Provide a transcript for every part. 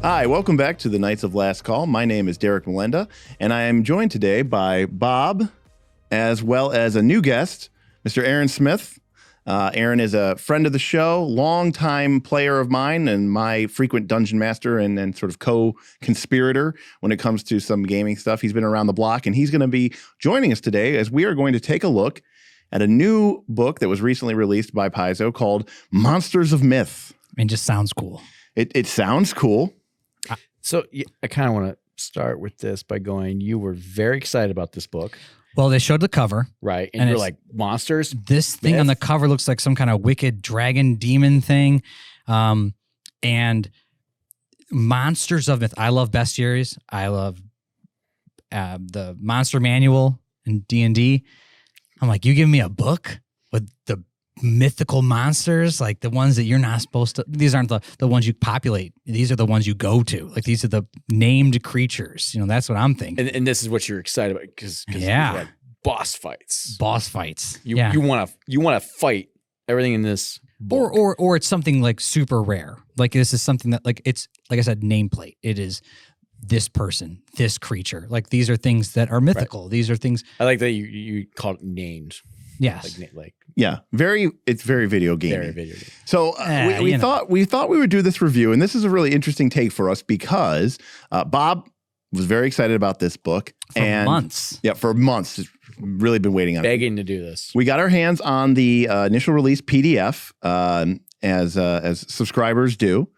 Hi, welcome back to the Knights of Last Call. My name is Derek Melenda, and I am joined today by Bob, as well as a new guest, Mr. Aaron Smith. Aaron is a friend of the show, longtime player of mine, and my frequent dungeon master and sort of co-conspirator when it comes to some gaming stuff. He's been around the block, and he's going to be joining us today as we are going to take a look at a new book that was recently released by Paizo called Monsters of Myth. And just sounds cool. It sounds cool. So I kind of want to start with this by going, you were very excited about this book. Well, they showed the cover. Right. And you're like, monsters? This thing on the cover looks like some kind of wicked dragon demon thing. And Monsters of Myth. I love bestiaries. I love the Monster Manual and D&D. I'm like, you give me a book with the mythical monsters, like the ones that you're not supposed to, these aren't the ones you populate. These are the ones you go to. Like these are the named creatures. You know, that's what I'm thinking. And this is what you're excited about because yeah, boss fights. Boss fights. You want to fight everything in this book. Or it's something like super rare. Like this is something that like it's like I said, nameplate. It is this person, this creature. Like these are things that are mythical. Right. These are things. I like that you call it named. Yes. Like yeah, it's very video gamey. Very video game. So we thought we would do this review, and this is a really interesting take for us because Bob was very excited about this book for months. Yeah, for months, really been waiting on begging to do this. We got our hands on the initial release PDF as subscribers do.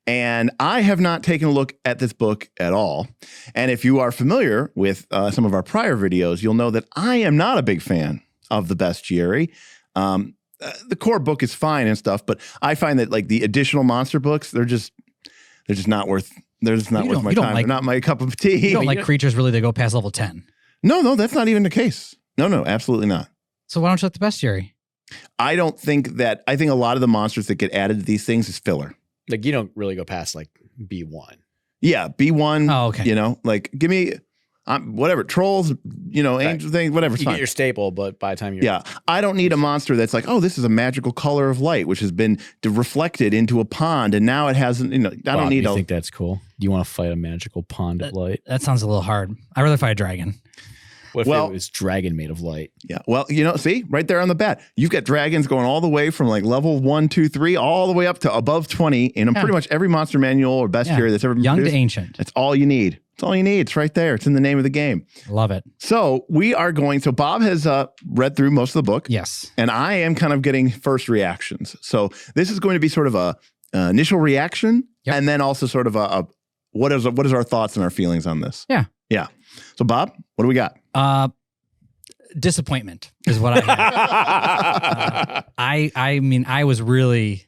And I have not taken a look at this book at all. And if you are familiar with some of our prior videos, you'll know that I am not a big fan of the bestiary. The core book is fine and stuff, but I find that like the additional monster books, they're just not worth my time. They're not my cup of tea. You don't like creatures really that go past level 10. No, that's not even the case. No, absolutely not. So why don't you like the bestiary? I think a lot of the monsters that get added to these things is filler. Like you don't really go past like B1. Yeah, B1. Oh, okay. You know, like give me whatever, trolls, angel things, whatever. You get your staple, but by the time you're... Yeah, I don't need a monster that's like, oh, this is a magical color of light, which has been reflected into a pond, and now it hasn't, I don't need... You think that's cool? Do you want to fight a magical pond of light? That sounds a little hard. I'd rather fight a dragon. What if it was dragon made of light? Yeah, well, see, right there on the bat, you've got dragons going all the way from like level 1, 2, 3, all the way up to above 20 in pretty much every monster manual or bestiary that's ever been young produced. To ancient. That's all you need. It's all you need. It's right there. It's in the name of the game. Love it. So Bob has read through most of the book. Yes. And I am kind of getting first reactions. So this is going to be sort of a initial reaction. Yep. And then also sort of what is our thoughts and our feelings on this? Yeah. Yeah. So Bob, what do we got? Disappointment is what I had. I mean, I was really,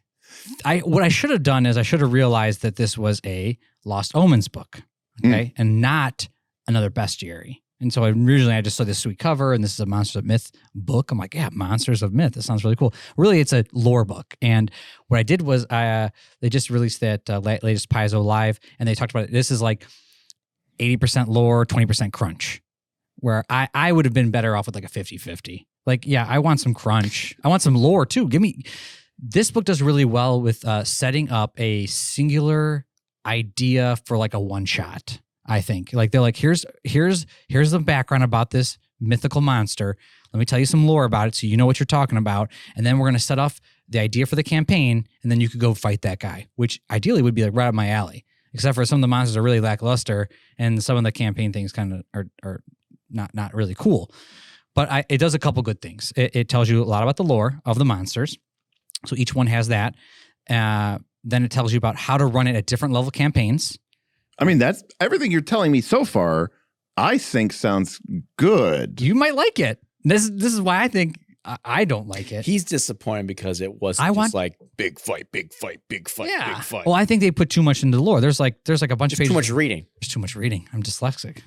what I should have done is I should have realized that this was a Lost Omens book. Okay. And not another bestiary. And so originally I just saw this sweet cover and this is a Monsters of Myth book. I'm like, yeah, Monsters of Myth. That sounds really cool. Really, it's a lore book. And what I did was they just released that latest Paizo Live and they talked about it. This is like 80% lore, 20% crunch, where I would have been better off with like a 50-50. Like, yeah, I want some crunch. I want some lore too. This book does really well with setting up a singular idea for like a one shot. I think like they're like here's the background about this mythical monster. Let me tell you some lore about it so you know what you're talking about, and then we're gonna set off the idea for the campaign, and then you could go fight that guy, which ideally would be like right up my alley. Except for some of the monsters are really lackluster, and some of the campaign things kind of are not really cool. But it does a couple good things. It tells you a lot about the lore of the monsters, so each one has that. Then it tells you about how to run it at different level campaigns. I mean, that's everything you're telling me so far. I think sounds good. You might like it. This is why I think I don't like it. He's disappointed because it wasn't just like big fight, big fight, big fight, big fight. Well, I think they put too much into the lore. There's like a bunch of pages. Too much reading. There's too much reading. I'm dyslexic.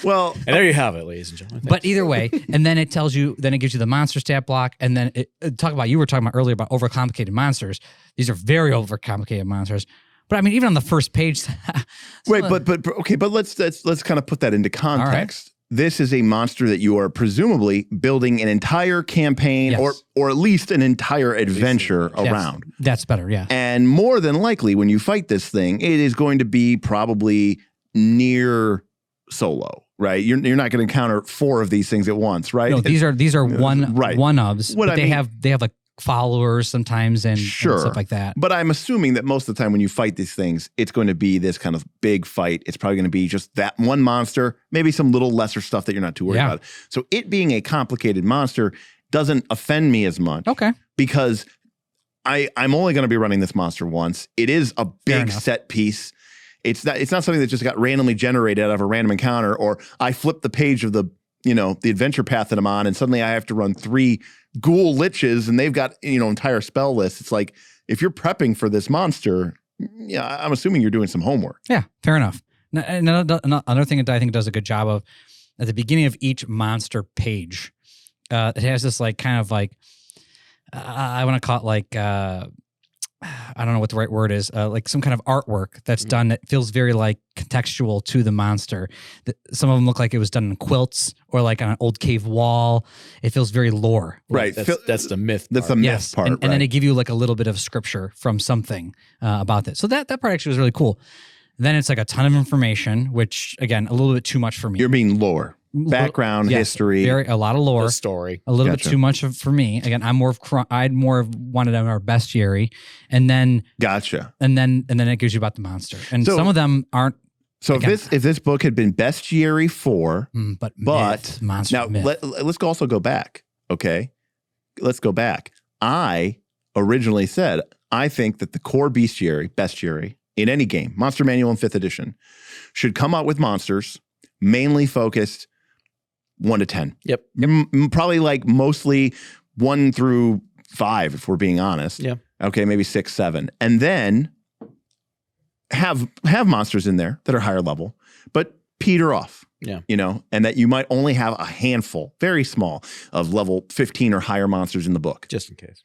Well, and there you have it, ladies and gentlemen. But either way, and then it gives you the monster stat block, and then you were talking about earlier about overcomplicated monsters. These are very overcomplicated monsters. But I mean, even on the first page. Wait, but let's kind of put that into context. this is a monster that you are presumably building an entire campaign Yes. or at least an entire adventure Yes. around. That's better. Yeah. And more than likely, when you fight this thing, it is going to be probably near solo, right? You're not going to encounter 4 of these things at once, right? No, these are one Right. one-ofs. What But I they mean- have like followers sometimes and Sure. stuff like that. But I'm assuming that most of the time when you fight these things, it's going to be this kind of big fight. It's probably going to be just that one monster, maybe some little lesser stuff that you're not too worried Yeah. about. So it being a complicated monster doesn't offend me as much Okay. because I'm only going to be running this monster once. It is a big enough. set piece. It's not something that just got randomly generated out of a random encounter, or I flip the page of the adventure path that I'm on and suddenly I have to run 3 ghoul liches and they've got, entire spell lists. It's like, if you're prepping for this monster, yeah, I'm assuming you're doing some homework. Yeah, fair enough. Another thing that I think it does a good job of, at the beginning of each monster page, it has this like kind of like, I want to call it like, I don't know what the right word is, like some kind of artwork that's done that feels very like contextual to the monster. Some of them look like it was done in quilts or like on an old cave wall. It feels very lore. Right. That's the myth. That's the part. myth Yes, part. and then right. they give you like a little bit of scripture from something about that. So that part actually was really cool. Then it's like a ton of information, which again, a little bit too much for me. You're being lore, background, Yes, history. a lot of lore. The story. A little Gotcha. bit too much for me. Again, I'd more of wanted our bestiary, and then Gotcha. it gives you about the monster, and So- some of them aren't. So Again- if this book had been Bestiary 4, But But monster now myth. let's also go back. Okay, let's go back. I originally said I think that the core bestiary in any game, Monster Manual in 5th edition, should come out with monsters mainly focused 1 to 10. Yep. Probably like mostly 1 through 5, if we're being honest. Yeah. Okay, maybe 6, 7, and then have monsters in there that are higher level, but peter off. Yeah. And that you might only have a handful, very small, of level 15 or higher monsters in the book. Just in case.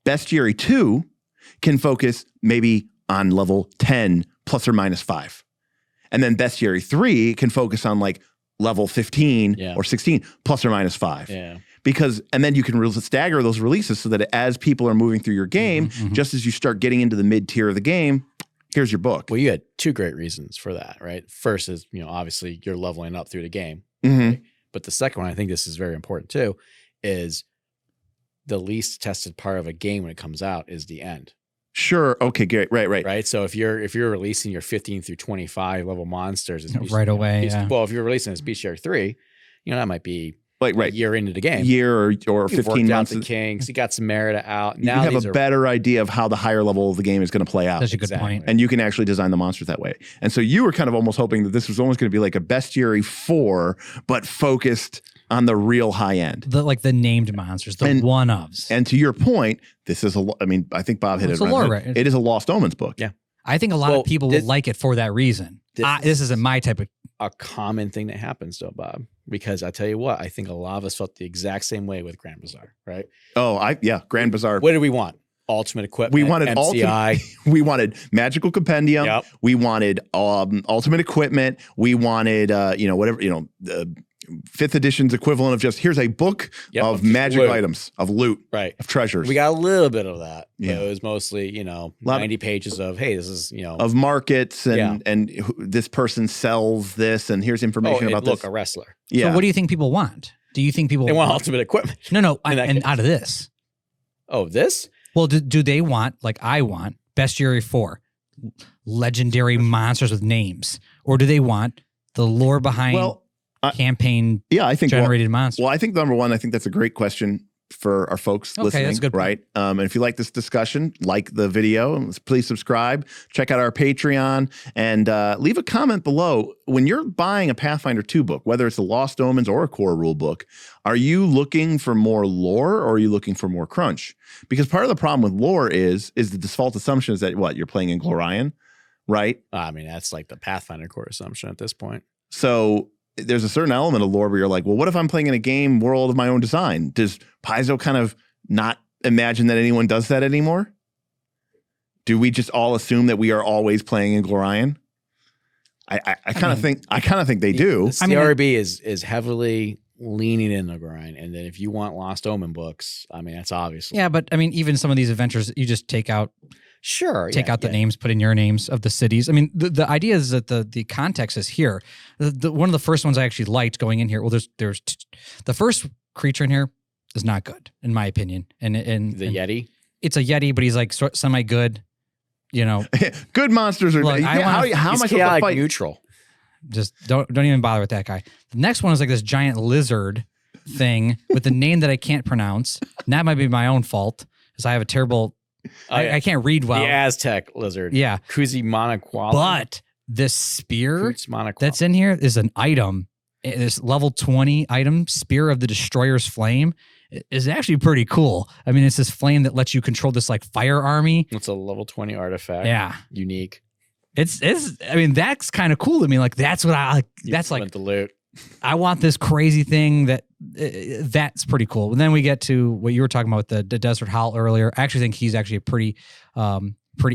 Bestiary 2 can focus maybe on level 10 plus or minus 5. And then Bestiary 3 can focus on like level 15 Yeah. or 16 plus or minus 5. Yeah. And then you can stagger those releases so that as people are moving through your game, just as you start getting into the mid tier of the game, here's your book. Well, you had 2 great reasons for that, right? First is, obviously you're leveling up through the game. Mhm. But the second one, I think this is very important too, is the least tested part of a game when it comes out is the end. Sure. Okay, great. Right. Right. So if you're releasing your 15 through 25 level monsters as Right away, yeah. Well, if you're releasing as Bestiary 3, that might be Like, right. a year into the game. Year or You've 15 worked months. out the kinks. You got some Merida out. You Now have these a are better idea of how the higher level of the game is going to play out. That's a good Exactly. point. And you can actually design the monsters that way. And so you were kind of almost hoping that this was almost going to be like a Bestiary 4, but focused on the real high end. The named monsters, the And- one-ofs. And to your point, this is I think Bob hit It's it a right. lore, right? It is a Lost Omens book. Yeah. I think a lot Well, of people this- will like it for that reason. This isn't my type of. a common thing that happens though, Bob, because I tell you what, I think a lot of us felt the exact same way with Grand Bazaar, right? Grand Bazaar. What did we want? Ultimate equipment. We wanted MCI. We wanted Magical Compendium. Yep. We wanted Ultimate Equipment. We wanted whatever, 5th edition's equivalent of just here's a book Yep, of of just magic loot. items, of loot, Right. of treasures. We got a little bit of that. Yeah. But it was mostly, Lot of- 90 pages of, hey, this is, of markets and Yeah. this person sells this and here's information about look, this. a wrestler. Yeah. So what do you think people want? Do you think people They want ultimate equipment. No, in that and case. out of this? Oh, this? Well, do they want, like I want, Bestiary 4, legendary monsters with names? Or do they want the lore behind Well, campaign yeah, I think generated monsters? Well, I think number one, I think that's a great question for our folks Okay, listening. that's a good point. Right. And if you like this discussion, like the video, please subscribe, check out our Patreon, and leave a comment below. When you're buying a Pathfinder 2 book, whether it's a Lost Omens or a core rule book, are you looking for more lore or are you looking for more crunch? Because part of the problem with lore is the default assumption is that you're playing in Glorian, right? I mean, that's like the Pathfinder core assumption at this point. So there's a certain element of lore where you're like, well, what if I'm playing in a game world of my own design? Does Paizo kind of not imagine that anyone does that anymore? Do we just all assume that we are always playing in Glorian? I kind of think they do. The I mean, CRB is heavily leaning in the grind, and then if you want Lost Omen books, I mean that's obviously Yeah, but I mean, even some of these adventures, you just take out the names, put in your names of the cities. I mean, the idea is that the context is here. One of the first ones I actually liked going in here. Well, there's the first creature in here is not good in my opinion, and Yeti. It's a Yeti, but he's like semi good. You know, good monsters are. Look, how am I supposed to fight? Neutral. Just don't even bother with that guy. The next one is like this giant lizard thing with the name that I can't pronounce. And that might be my own fault because I have a terrible. I can't read well. The Aztec lizard. Yeah. Kuzi-Monoqual. But this spear that's in here is an item. This level 20 item, Spear of the Destroyer's Flame, is actually pretty cool. I mean, it's this flame that lets you control this like fire army. It's a level 20 artifact. Yeah. Unique. It's I mean, that's kind of cool to me. Like, that's what I like. That's like the loot. I want this crazy thing that's pretty cool. And then we get to what you were talking about with the Desert Howl earlier. I actually think he's actually a pretty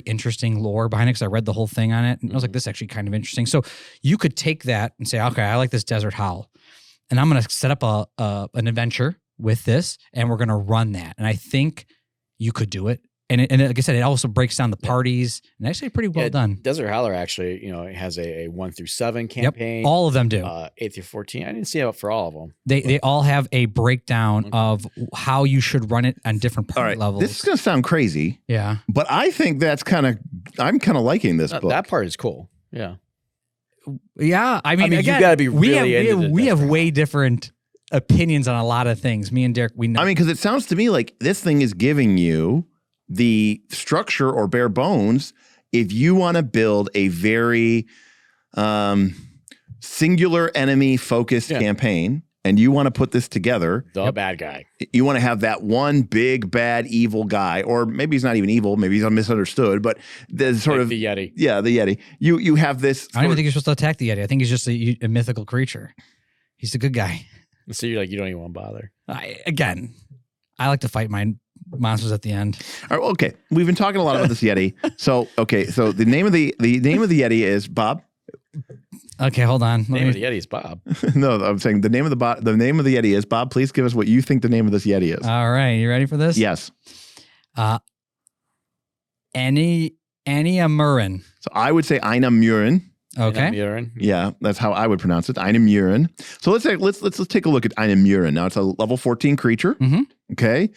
interesting lore behind it because I read the whole thing on it. And I was like, this is actually kind of interesting. So you could take that and say, okay, I like this Desert Howl. And I'm going to set up an adventure with this and we're going to run that. And I think you could do it. And like I said, it also breaks down the parties and actually pretty well done. Desert Howler actually, it has a 1 through 7 campaign. Yep, all of them do. 8 through 14. I didn't see it for all of them. They all have a breakdown of how you should run it on different party levels. This is going to sound crazy. Yeah. But I think I'm kind of liking this book. That part is cool. Yeah. Yeah. I mean, again, you got to be really we have way different opinions on a lot of things. Me and Derek, we know. I mean, because it sounds to me like this thing is giving you the structure or bare bones if you want to build a very singular enemy focused campaign and you want to put this together. The bad guy. You want to have that one big bad evil guy, or maybe he's not even evil, maybe he's misunderstood, but there's sort of the Yeti. Yeah, the Yeti. You have this. I don't even think you're supposed to attack the Yeti. I think he's just a mythical creature. He's a good guy. So you're like, you don't even want to bother. I like to fight my monsters at the end. All right, okay, we've been talking a lot about this Yeti. So the name of the Yeti is Bob. Okay, hold on. The name of the Yeti is Bob. No, I'm saying the name of the Yeti is Bob. Please give us what you think the name of this Yeti is. All right, you ready for this? Yes. Enia Murin. So I would say Ina Murin. Okay. Murin. Yeah, that's how I would pronounce it. Ina Murin. So let's take a look at Ina Murin. Now it's a level 14 creature. Mm-hmm. Okay.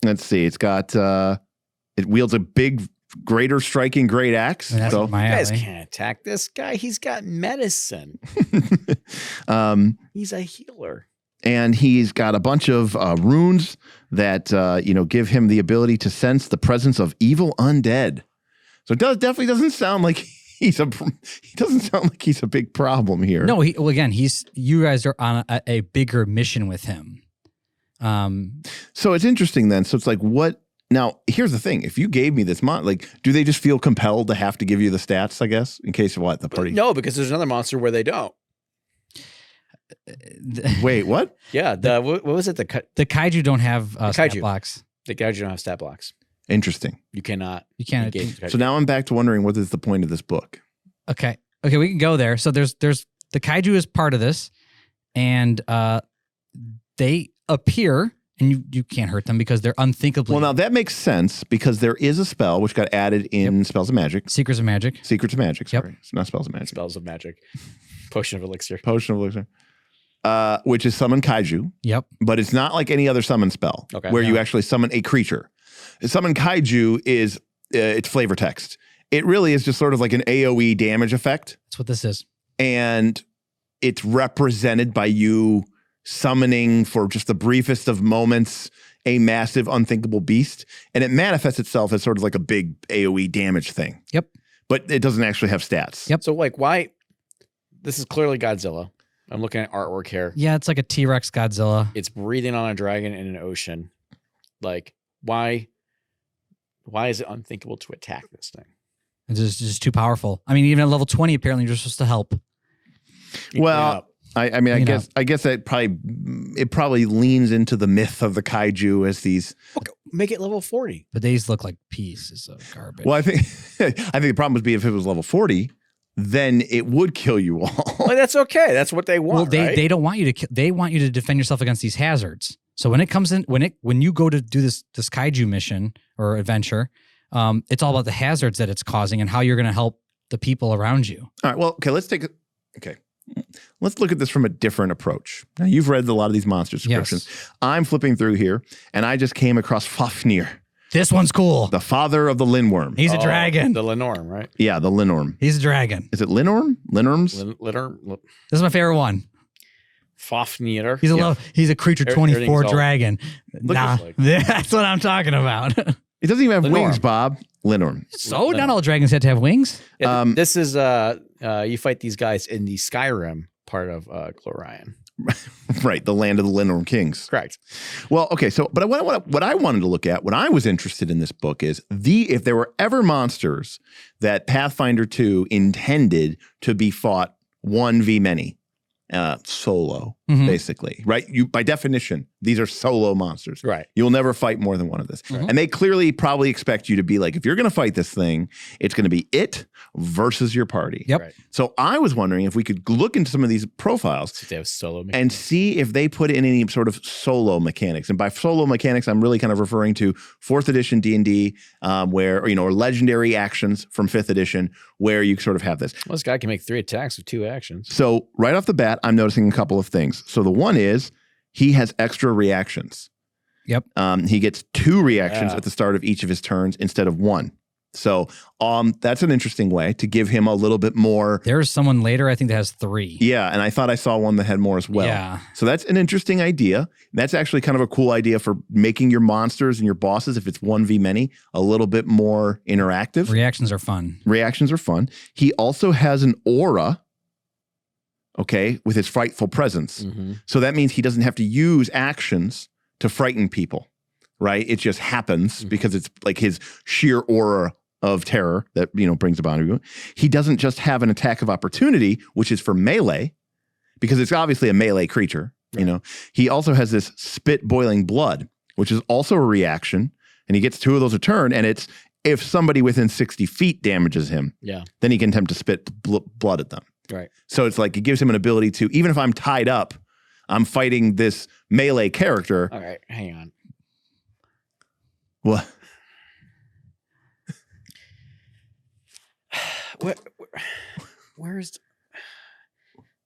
Let's see. It's got it wields a big, greater striking great axe. That's so my You guys alley. can't attack this guy. He's got medicine. He's a healer. And he's got a bunch of runes that give him the ability to sense the presence of evil undead. So it definitely doesn't sound like he doesn't sound like he's a big problem here. No, you guys are on a bigger mission with him. So it's interesting then. So it's like, what? Now, here's the thing. If you gave me this do they just feel compelled to have to give you the stats, I guess, in case of what? The party? No, because there's another monster where they don't. Wait, what? Yeah. What was it? The kaiju don't have stat kaiju. blocks. The kaiju don't have stat blocks. Interesting. You cannot. You can't. engage So now I'm back to wondering what is the point of this book? Okay, we can go there. So there's the kaiju is part of this, and they appear, and you can't hurt them because they're unthinkably. Well, now that makes sense because there is a spell which got added in Spells of Magic. Secrets of Magic. Secrets of Magic. Yep. Sorry, it's not Spells of Magic. Spells of Magic. Potion of Elixir. Potion of Elixir. Which is summon kaiju. Yep. But it's not like any other summon spell where you actually summon a creature. Summon kaiju is it's flavor text. It really is just sort of like an AoE damage effect. That's what this is. And it's represented by you summoning for just the briefest of moments a massive unthinkable beast. And it manifests itself as sort of like a big AoE damage thing. Yep. But it doesn't actually have stats. Yep. So why? This is clearly Godzilla. I'm looking at artwork here. Yeah, it's like a T-Rex Godzilla. It's breathing on a dragon in an ocean. Like, why is it unthinkable to attack this thing? It's just too powerful. I mean, even at level 20, apparently you're supposed to help. Well, I guess that probably leans into the myth of the kaiju as these. Okay, make it level 40. But these look like pieces of garbage. Well, I think the problem would be if it was level 40, then it would kill you all. Well, that's okay. That's what they want. Well, right? they don't want you to. They want you to defend yourself against these hazards. So when it comes in, when you go to do this kaiju mission or adventure, it's all about the hazards that it's causing and how you're going to help the people around you. All right. Well, okay. Let's look at this from a different approach. Now, you've read a lot of these monster descriptions. Yes. I'm flipping through here, and I just came across Fafnir, This one's cool. the father of the Linworm. He's a dragon. The Lenorm, right? Yeah, the Linworm. He's a dragon. Is it Linorm? Linorms? Linorm. This is my favorite one. Fafnir. He's a creature Everything's 24 all- dragon. Nah, like- that's what I'm talking about. It doesn't even have Linorm. wings, Bob. Linorm. So not all dragons have to have wings. Yeah, this is you fight these guys in the Skyrim part of Glorian. Right, the land of the Linorm kings. Correct. Well, okay, so but what I wanted to look at, what I was interested in this book is if there were ever monsters that Pathfinder 2 intended to be fought 1v many, solo, basically, right? You by definition, these are solo monsters. Right. You'll never fight more than one of this. And they clearly probably expect you to be like, if you're going to fight this thing, it's going to be it versus your party. Yep. Right. So I was wondering if we could look into some of these profiles They have solo. and see if they put in any sort of solo mechanics. And by solo mechanics, I'm really kind of referring to 4th edition D&D, or legendary actions from 5th edition, where you sort of have this. Well, this guy can make 3 attacks with 2 actions. So right off the bat, I'm noticing a couple of things. So the one is he has extra reactions. Yep. He gets 2 reactions at the start of each of his turns instead of 1. So that's an interesting way to give him a little bit more. There's someone later, I think, that has 3. Yeah, and I thought I saw one that had more as well. Yeah. So that's an interesting idea. That's actually kind of a cool idea for making your monsters and your bosses, if it's 1v many, a little bit more interactive. Reactions are fun. Reactions are fun. He also has an aura, okay, with his frightful presence. So that means he doesn't have to use actions to frighten people, right? It just happens because it's like his sheer aura of terror that, brings about you. He doesn't just have an attack of opportunity, which is for melee, because it's obviously a melee creature, He also has this spit boiling blood, which is also a reaction, and he gets 2 of those a turn, and it's if somebody within 60 feet damages him, then he can attempt to spit blood at them. Right. So it's like it gives him an ability to, even if I'm tied up, I'm fighting this melee character. All right, hang on. What? Where's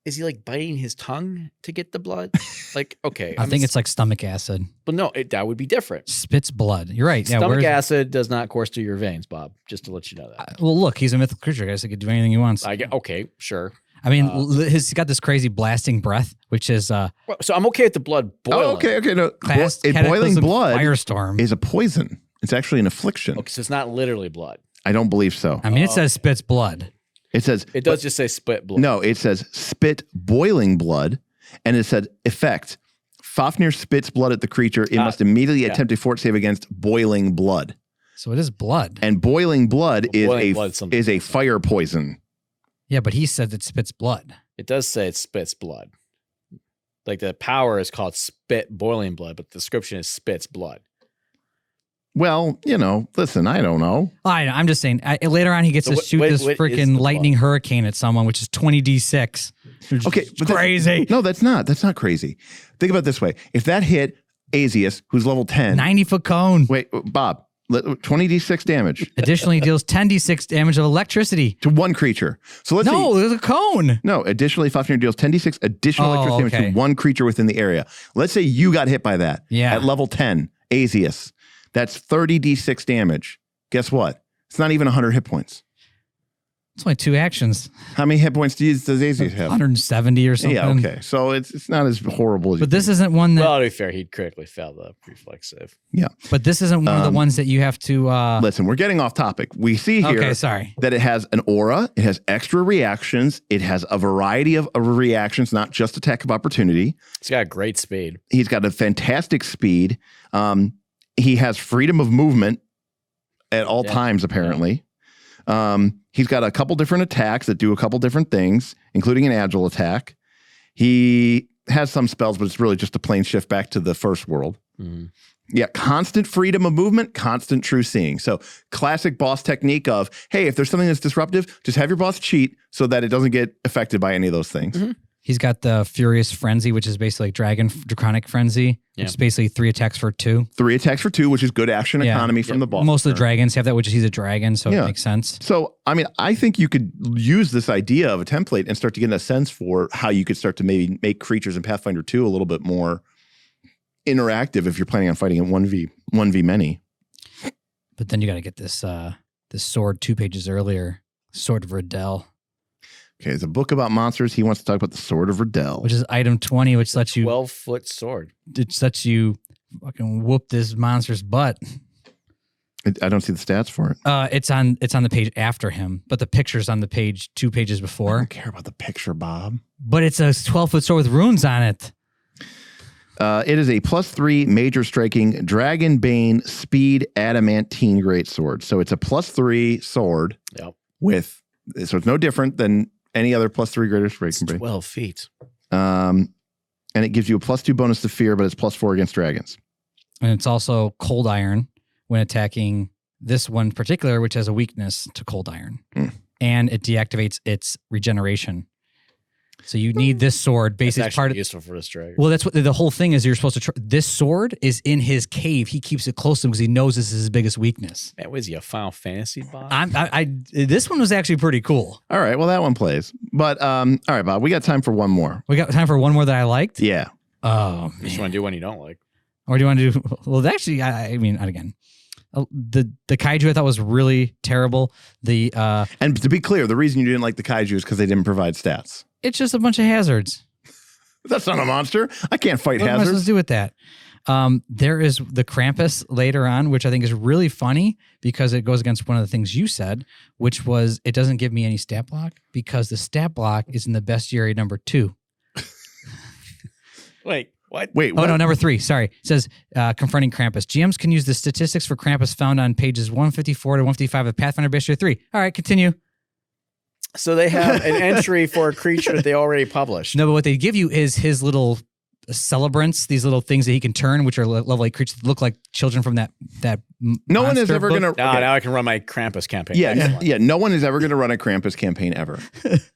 is he like biting his tongue to get the blood? Like, okay. I think it's like stomach acid. But no, that would be different. Spits blood. You're right. Stomach acid does not course through your veins, Bob, just to let you know that. Well, look, he's a mythical creature. I guess he could do anything he wants. Okay, sure. I mean, he's got this crazy blasting breath, which is So I'm okay with the blood boiling. Oh, okay. No. Boiling cataclysm blood firestorm. is a poison. It's actually an affliction. Okay, so it's not literally blood. I don't believe so. I mean, it says spits blood. It says It does just say spit blood. no. It says spit boiling blood, and it said effect. Fafnir spits blood at the creature. It must immediately attempt a fort save against boiling blood. So it is blood. And boiling blood boiling blood is something is a different. fire poison. Yeah, but he said it spits blood. It does say it spits blood. Like the power is called spit boiling blood, but the description is spits blood. Well, listen, I don't know. I'm just saying. Later on, he gets to shoot this what is freaking the lightning hurricane at someone, which is 20d6. Okay, but crazy. No, that's not. That's not crazy. Think about it this way. If that hit Azius, who's level 10. 90-foot cone. Wait, Bob, 20d6 damage Additionally, deals 10d6 damage of electricity. to one creature. So let's No, see. there's a cone. No, additionally, Fafnir deals 10d6 additional electricity damage okay. to one creature within the area. Let's say you got hit by that. Yeah. At level 10, Azius. That's 30d6 damage. Guess what? It's not even 100 hit points. It's only 2 actions. How many hit points does Azius have? 170 or something. Yeah, okay. So it's not as horrible as But this isn't one that. Well, to be fair, he'd critically fail the reflex save. Yeah. But this isn't one of the ones that you have to. Listen, we're getting off topic. We see here Okay, sorry. that it has an aura, it has extra reactions, it has a variety of reactions, not just attack of opportunity. He's got great speed. He's got a fantastic speed. He has freedom of movement at all times, apparently. He's got a couple different attacks that do a couple different things, including an agile attack. He has some spells, but it's really just a plain shift back to the first world. Mhm. Yeah, constant freedom of movement, constant true seeing. So classic boss technique of, hey, if there's something that's disruptive, just have your boss cheat so that it doesn't get affected by any of those things. Mhm. He's got the Furious Frenzy, which is basically like Draconic Frenzy. Yeah. It's basically 3 attacks for 2. 3 attacks for 2, which is good action Yeah. economy from the boss. Most of the dragons have that, which is he's a dragon, so Yeah. it makes sense. So, I mean, I think you could use this idea of a template and start to get a sense for how you could start to maybe make creatures in Pathfinder 2 a little bit more interactive if you're planning on fighting in 1v many. But then you got to get this this sword 2 pages earlier, Sword of Riddell, Okay, there's a book about monsters. He wants to talk about the Sword of Riddell. which is item 20, which lets you 12-foot sword. fucking whoop this monster's butt. I don't see the stats for it. It's on the page after him, but the picture's on the page 2 pages I before. don't care about the picture, Bob. But it's a 12-foot sword with runes on it. It is a +3 major striking Dragon Bane Speed Adamantine Greatsword. So it's a +3 sword Yep. so it's no different than any other +3 greater It's striking. 12 feet. And it gives you a +2 bonus to fear, but it's +4 against dragons. And it's also cold iron when attacking this one in particular, which has a weakness to cold iron. And it deactivates its regeneration. So you need this sword It's basically actually part of. useful for this dragon. Well, that's what the whole thing is. You're supposed to. This sword is in his cave. He keeps it close to him because he knows this is his biggest weakness. Man, was he a Final Fantasy boss? This one was actually pretty cool. All right, well, that one plays. But all right, Bob, we got time for one more. We got time for one more that I liked. Yeah. Oh, You just want to do one you don't like. or do you want to do? Well, actually, I mean, again, the kaiju I thought was really terrible. And to be clear, the reason you didn't like the kaiju is because they didn't provide stats. It's just a bunch of hazards. That's not a monster. I can't fight What am I supposed hazards. to do with that? There is the Krampus later on, which I think is really funny because it goes against one of the things you said, which was it doesn't give me any stat block because the stat block is in the bestiary number 2. Wait, what? Wait, Oh, what? no, number 3. Sorry. It says confronting Krampus. GMs can use the statistics for Krampus found on pages 154 to 155 of Pathfinder Bestiary 3. All right, continue. So they have an entry for a creature that they already published. No, but what they give you is his little celebrants, these little things that he can turn, which are lovely creatures that look like children from that No one is monster ever book. going to. Now I can run my Krampus campaign. Yeah, Excellent. yeah. No one is ever going to run a Krampus campaign ever.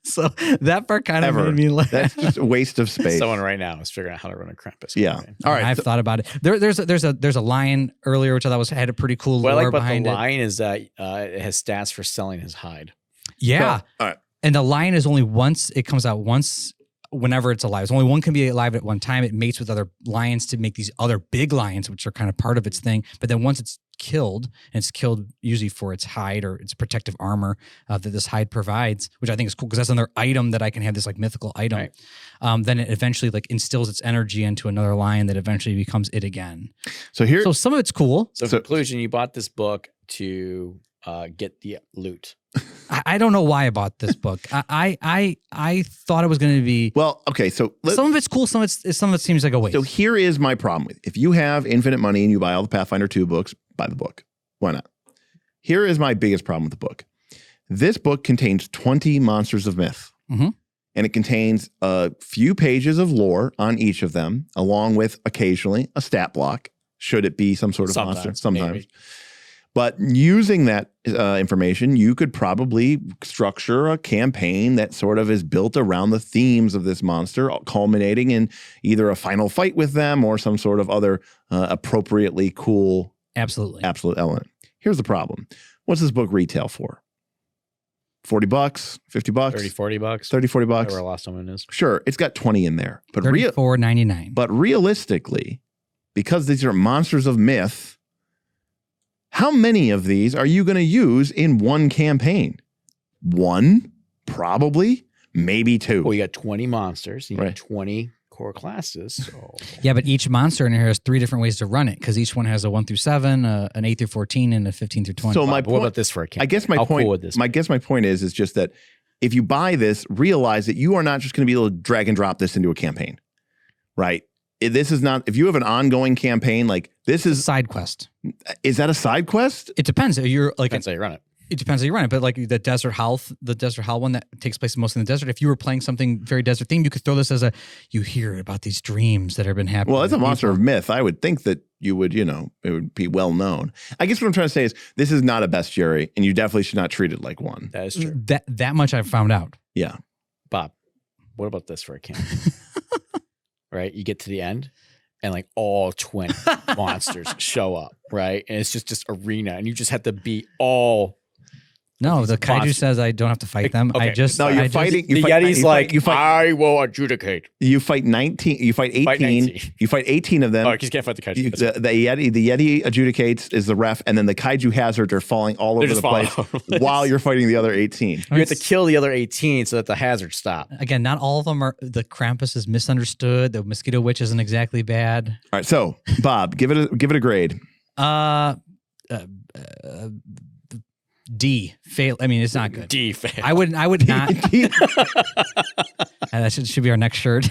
So that part kind of Ever. made me laugh. That's just a waste of space. Someone right now is figuring out how to run a Krampus Yeah. campaign. All right. I've thought about it. There's a lion earlier which I thought had a pretty cool What I lore like about behind the it. lion is that it has stats for selling his hide. Yeah, all right. and the lion is only once. It comes out once whenever it's alive. It's only one can be alive at one time. It mates with other lions to make these other big lions, which are kind of part of its thing. But then once it's killed, and it's killed usually for its hide or its protective armor that this hide provides, which I think is cool because that's another item that I can have, this like mythical item. Right. Then it eventually like instills its energy into another lion that eventually becomes it again. So some of it's cool. So, conclusion, you bought this book to get the loot. I don't know why I bought this book. I thought it was going to be. well, okay. So Some of it's cool. Some of it seems like a waste. So here is my problem with it. If you have infinite money and you buy all the Pathfinder 2 books, buy the book. Why not? Here is my biggest problem with the book. This book contains 20 monsters of myth. Mhm. And it contains a few pages of lore on each of them, along with occasionally a stat block, should it be some sort of monster. Sometimes. Maybe. But using that information, you could probably structure a campaign that sort of is built around the themes of this monster, culminating in either a final fight with them or some sort of other appropriately cool Absolutely. absolute element. Here's the problem. What's this book retail for? $40, $50, 30, 40 bucks. 30, 40 bucks. Whatever Lost Omen is. Sure, it's got 20 in there. But $34.99. but realistically, because these are monsters of myth, how many of these are you going to use in one campaign? One? Probably. Maybe 2. Well, you got 20 monsters. You Right. got 20 core classes. So Yeah, but each monster in here has 3 different ways to run it because each one has a 1 through 7, an 8 through 14, and a 15 through 20. So my But what point, about this for a campaign? I guess my How point, cool would this my be? guess my point is just that if you buy this, realize that you are not just going to be able to drag and drop this into a campaign, right? This is not, if you have an ongoing campaign, like this is, side quest. is that a side quest? It depends. You're like Depends how you run it. it depends how you run it, but like the Desert Howl one that takes place mostly in the desert. If you were playing something very desert themed, you could throw this as you hear about these dreams that have been happening. Well, it's a with monster people. of myth. I would think that you would, it would be well known. I guess what I'm trying to say is this is not a bestiary, and you definitely should not treat it like one. That is true. That much I've found out. Yeah. Bob, what about this for a camp? Right? You get to the end and like all 20 monsters show up, right? And it's just arena and you just have to beat all. No, the kaiju monsters. says I don't have to fight them. Okay. No, you're fighting. The Yeti's I will adjudicate. You fight 19. You fight 18. Fight 19. You fight 18 of them. Oh, because you can't fight the kaiju. The Yeti adjudicates is the ref, and then the kaiju hazards are falling all over the place while you're fighting the other 18. You have to kill the other 18 so that the hazards stop. Again, not all of them are. The Krampus is misunderstood. The Mosquito Witch isn't exactly bad. All right, so Bob, give it a grade. D. Fail. I mean, it's not good. D. Fail. I would not. That should be our next shirt.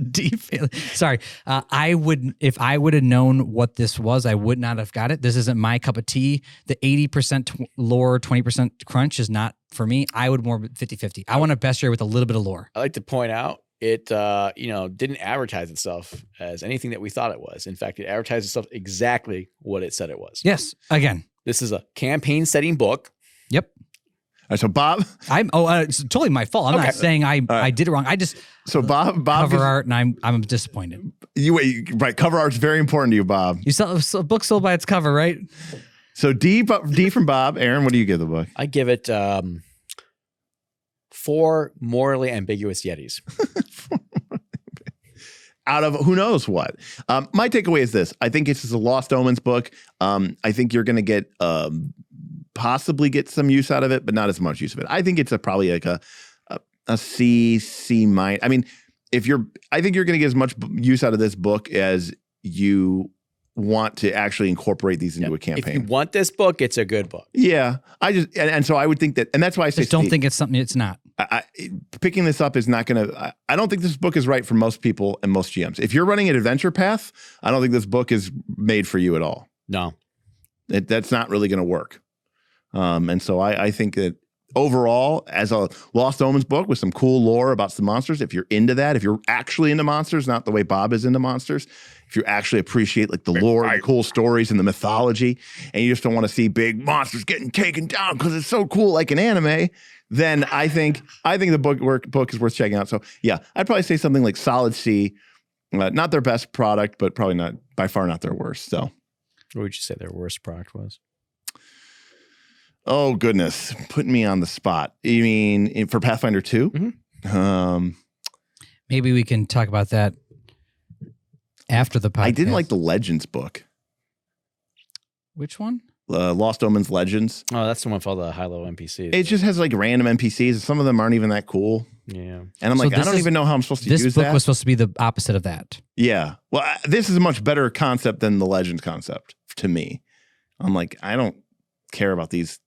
D. Fail. Sorry. If I would have known what this was, I would not have got it. This isn't my cup of tea. The 80% lore, 20% crunch is not for me. I would more 50-50. I want a bestiary with a little bit of lore. I like to point out it, didn't advertise itself as anything that we thought it was. In fact, it advertised itself exactly what it said it was. Yes. Again. This is a campaign setting book. Yep. All right, so Bob, it's totally my fault. I'm not saying I did it wrong. I just Bob cover art, and I'm disappointed. Right, cover art's very important to you, Bob. You sell a book sold by its cover, right? So D from Bob. Aaron, what do you give the book? I give it 4 morally ambiguous Yetis. Out of who knows what. My takeaway is this. I think it's just a Lost Omens book. I think you're going to get possibly get some use out of it, but not as much use of it. I think it's probably like a C minus. I mean, I think you're going to get as much use out of this book as you want to actually incorporate these into a campaign. If you want this book, it's a good book. Yeah. I just, and so I would think that, and that's why I say, don't think it's something it's not. Picking this up is not going to, I don't think this book is right for most people and most GMs. If you're running an adventure path, I don't think this book is made for you at all. No. That's not really going to work. And so I think that overall, as a Lost Omens book with some cool lore about some monsters, if you're into that, if you're actually into monsters, not the way Bob is into monsters, if you actually appreciate like the lore, the cool stories and the mythology, and you just don't want to see big monsters getting taken down because it's so cool like an anime, then I think the book is worth checking out. So yeah, I'd probably say something like solid C, not their best product, but probably not by far not their worst. So what would you say their worst product was? Oh goodness, putting me on the spot. You mean for Pathfinder 2? Mm-hmm. Maybe we can talk about that after the podcast. I didn't like the Legends book. Which one? Lost Omens Legends. Oh, that's the one for all the high-level NPCs. It just has like random NPCs. Some of them aren't even that cool. Yeah. And I'm like, I don't even know how I'm supposed to use that. This book was supposed to be the opposite of that. Yeah. Well, this is a much better concept than the Legends concept to me. I'm like, I don't care about these,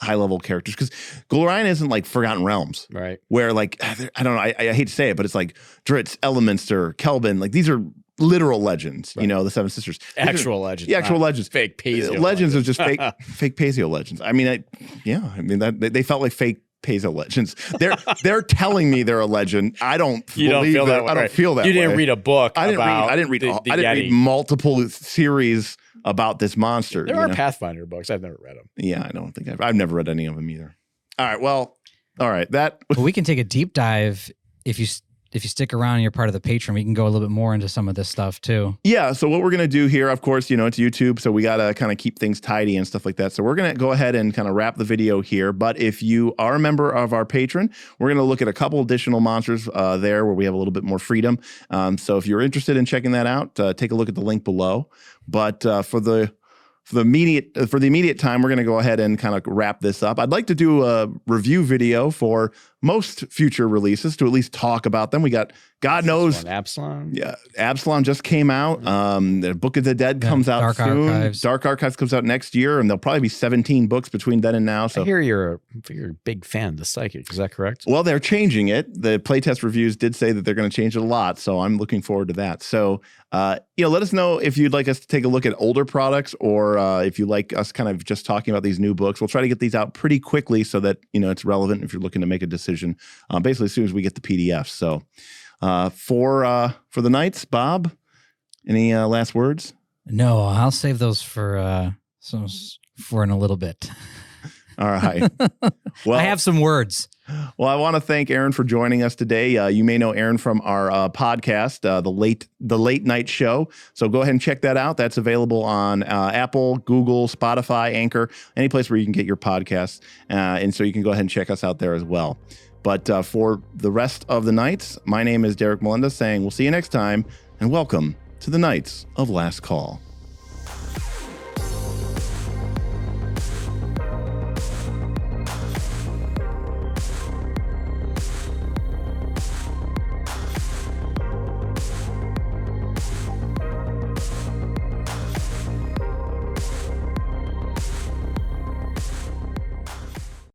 high-level characters because Golarion isn't like Forgotten Realms. Right. Where like, I don't know, I hate to say it, but it's like Dritz, Elminster, Kelvin, like these are literal legends, right. The Seven Sisters. Actual legends. Yeah, actual legends. Fake Pazeo legends are just fake Pazeo legends. I mean, they felt like fake Pazeo legends. They're telling me they're a legend. I don't feel that way. I don't feel that way. You didn't read a book I didn't read multiple series about this monster. There are Pathfinder books. I've never read them. Yeah, I don't think I've never read any of them either. All right, well, that. Well, we can take a deep dive if you stick around and you're part of the Patreon. We can go a little bit more into some of this stuff too. Yeah. So what we're gonna do here, of course, it's YouTube, so we gotta kind of keep things tidy and stuff like that. So we're gonna go ahead and kind of wrap the video here. But if you are a member of our Patreon, we're gonna look at a couple additional monsters there where we have a little bit more freedom. So if you're interested in checking that out, take a look at the link below. But for the immediate time, we're going to go ahead and kind of wrap this up. I'd like to do a review video for most future releases to at least talk about them. We got, God knows, Absalom. Yeah, Absalom just came out. The Book of the Dead comes out soon. Archives. Dark Archives comes out next year, and there'll probably be 17 books between then and now. So I hear you're a big fan of the Psychic. Is that correct? Well, they're changing it. The playtest reviews did say that they're going to change it a lot, so I'm looking forward to that. So, let us know if you'd like us to take a look at older products, or if you like us kind of just talking about these new books. We'll try to get these out pretty quickly so that it's relevant if you're looking to make a decision. Basically, as soon as we get the PDF. So, for the Knights, Bob, Any last words? No, I'll save those for in a little bit. All right. Well, I have some words. Well, I want to thank Aaron for joining us today. You may know Aaron from our podcast, the Late Night Show. So go ahead and check that out. That's available on Apple, Google, Spotify, Anchor, any place where you can get your podcasts. And so you can go ahead and check us out there as well. But for the rest of the nights, my name is Derek Melinda saying we'll see you next time, and welcome to the Knights of Last Call.